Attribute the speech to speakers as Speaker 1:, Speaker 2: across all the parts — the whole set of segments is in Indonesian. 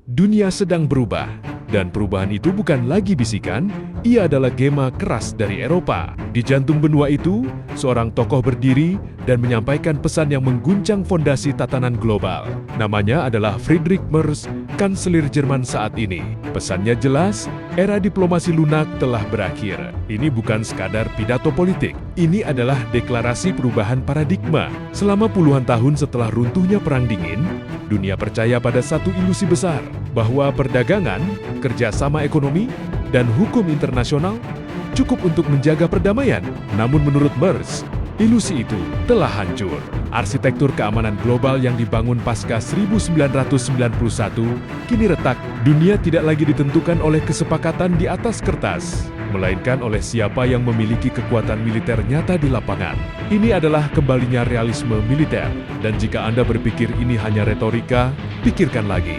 Speaker 1: Dunia sedang berubah, dan perubahan itu bukan lagi bisikan, ia adalah gema keras dari Eropa. Di jantung benua itu, seorang tokoh berdiri dan menyampaikan pesan yang mengguncang fondasi tatanan global. Namanya adalah Friedrich Merz, Kanselir Jerman saat ini. Pesannya jelas, era diplomasi lunak telah berakhir. Ini bukan sekadar pidato politik, ini adalah deklarasi perubahan paradigma. Selama puluhan tahun setelah runtuhnya Perang Dingin, dunia percaya pada satu ilusi besar, bahwa perdagangan, kerjasama ekonomi, dan hukum internasional cukup untuk menjaga perdamaian. Namun menurut Merz, ilusi itu telah hancur. Arsitektur keamanan global yang dibangun pasca 1991 kini retak. Dunia tidak lagi ditentukan oleh kesepakatan di atas kertas, melainkan oleh siapa yang memiliki kekuatan militer nyata di lapangan. Ini adalah kembalinya realisme militer, dan jika Anda berpikir ini hanya retorika, pikirkan lagi.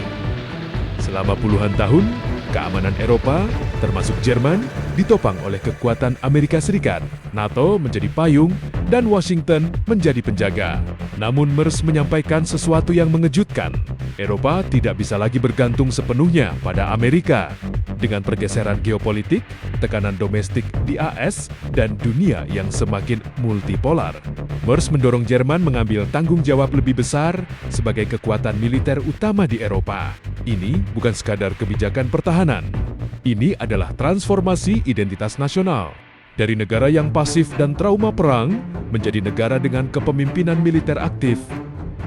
Speaker 1: Selama puluhan tahun, keamanan Eropa, termasuk Jerman, ditopang oleh kekuatan Amerika Serikat. NATO menjadi payung, dan Washington menjadi penjaga. Namun Merz menyampaikan sesuatu yang mengejutkan. Eropa tidak bisa lagi bergantung sepenuhnya pada Amerika. Dengan pergeseran geopolitik, tekanan domestik di AS, dan dunia yang semakin multipolar, Merz mendorong Jerman mengambil tanggung jawab lebih besar sebagai kekuatan militer utama di Eropa. Ini bukan sekadar kebijakan pertahanan. Ini adalah transformasi identitas nasional. Dari negara yang pasif dan trauma perang, menjadi negara dengan kepemimpinan militer aktif.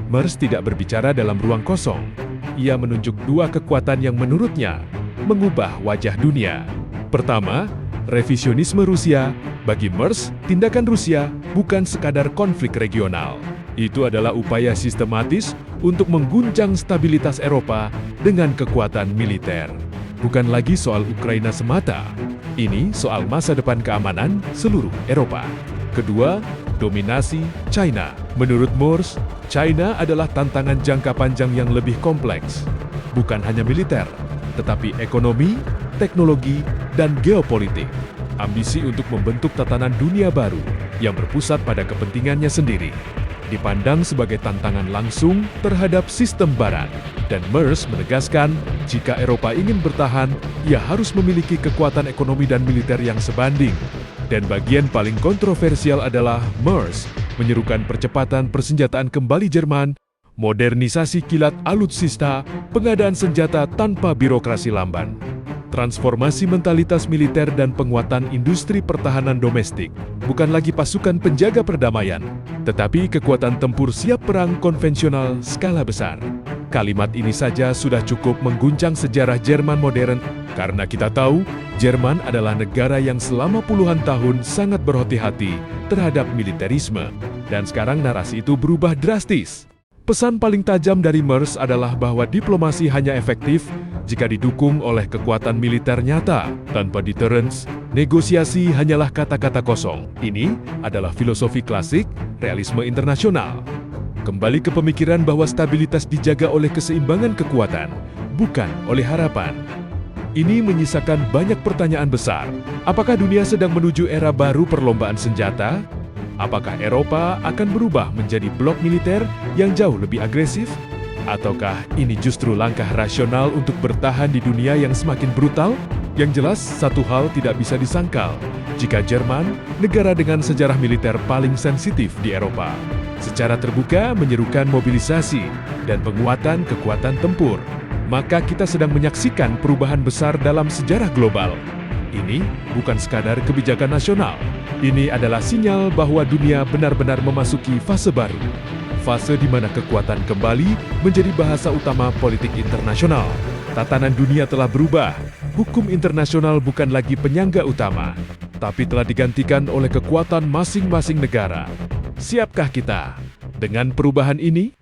Speaker 1: Merz tidak berbicara dalam ruang kosong. Ia menunjuk dua kekuatan yang menurutnya mengubah wajah dunia. Pertama, revisionisme Rusia. Bagi Merz, tindakan Rusia bukan sekadar konflik regional. Itu adalah upaya sistematis untuk mengguncang stabilitas Eropa dengan kekuatan militer. Bukan lagi soal Ukraina semata. Ini soal masa depan keamanan seluruh Eropa. Kedua, dominasi China. Menurut Merz, China adalah tantangan jangka panjang yang lebih kompleks. Bukan hanya militer, tetapi ekonomi, teknologi, dan geopolitik. Ambisi untuk membentuk tatanan dunia baru yang berpusat pada kepentingannya sendiri dipandang sebagai tantangan langsung terhadap sistem Barat. Dan Merz menegaskan, jika Eropa ingin bertahan, ia harus memiliki kekuatan ekonomi dan militer yang sebanding. Dan bagian paling kontroversial adalah Merz menyerukan percepatan persenjataan kembali Jerman, modernisasi kilat alutsista, pengadaan senjata tanpa birokrasi lamban, transformasi mentalitas militer dan penguatan industri pertahanan domestik. Bukan lagi pasukan penjaga perdamaian, tetapi kekuatan tempur siap perang konvensional skala besar. Kalimat ini saja sudah cukup mengguncang sejarah Jerman modern, karena kita tahu Jerman adalah negara yang selama puluhan tahun sangat berhati-hati terhadap militerisme. Dan sekarang narasi itu berubah drastis. Pesan paling tajam dari Merz adalah bahwa diplomasi hanya efektif jika didukung oleh kekuatan militer nyata. Tanpa deterrence, negosiasi hanyalah kata-kata kosong. Ini adalah filosofi klasik realisme internasional. Kembali ke pemikiran bahwa stabilitas dijaga oleh keseimbangan kekuatan, bukan oleh harapan. Ini menyisakan banyak pertanyaan besar. Apakah dunia sedang menuju era baru perlombaan senjata? Apakah Eropa akan berubah menjadi blok militer yang jauh lebih agresif? Ataukah ini justru langkah rasional untuk bertahan di dunia yang semakin brutal? Yang jelas, satu hal tidak bisa disangkal. Jika Jerman, negara dengan sejarah militer paling sensitif di Eropa, secara terbuka menyerukan mobilisasi dan penguatan kekuatan tempur, maka kita sedang menyaksikan perubahan besar dalam sejarah global. Ini bukan sekadar kebijakan nasional. Ini adalah sinyal bahwa dunia benar-benar memasuki fase baru. Fase di mana kekuatan kembali menjadi bahasa utama politik internasional. Tatanan dunia telah berubah. Hukum internasional bukan lagi penyangga utama, tapi telah digantikan oleh kekuatan masing-masing negara. Siapkah kita dengan perubahan ini?